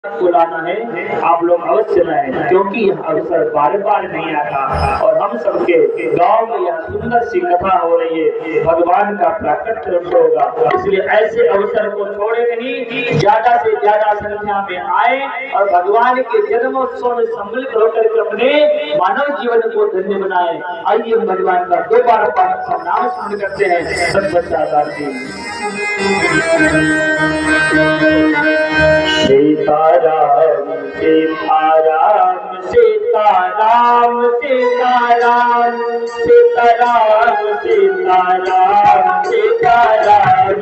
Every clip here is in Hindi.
बुलाना है, आप लोग अवश्य रहें, क्योंकि यह अवसर बार बार नहीं आता और हम सबके गांव में यह सुंदर सी कथा हो रही है, भगवान का प्राकट होगा। इसलिए ऐसे अवसर को छोड़े नहीं, ज्यादा से ज्यादा संख्या में आए और भगवान के जन्मोत्सव में सम्मिलित होकर के अपने मानव जीवन को धन्य बनाए। आइए भगवान का दो बार नाम स्मरण करते हैं। सीताराम सीताराम सीताराम सीताराम सीताराम सीताराम सीताराम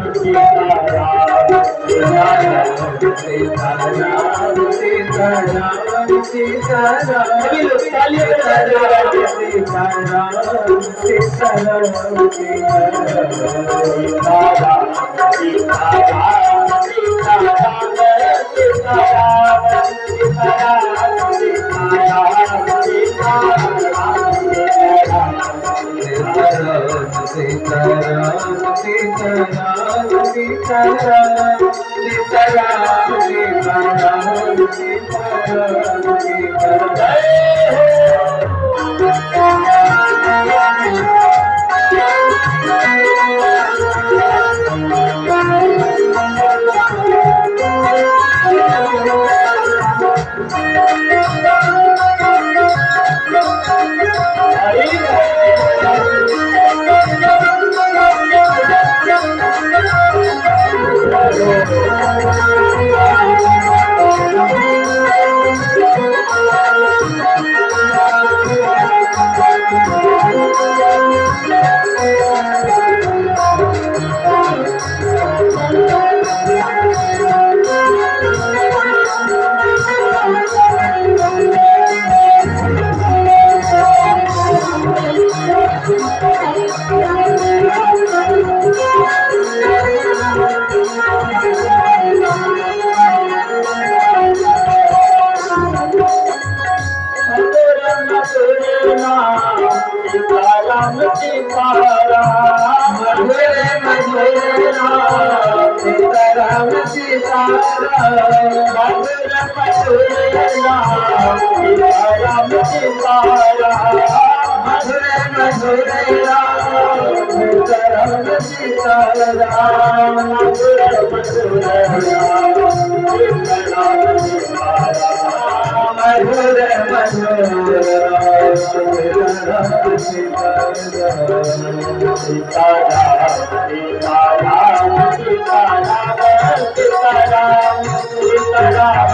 सीताराम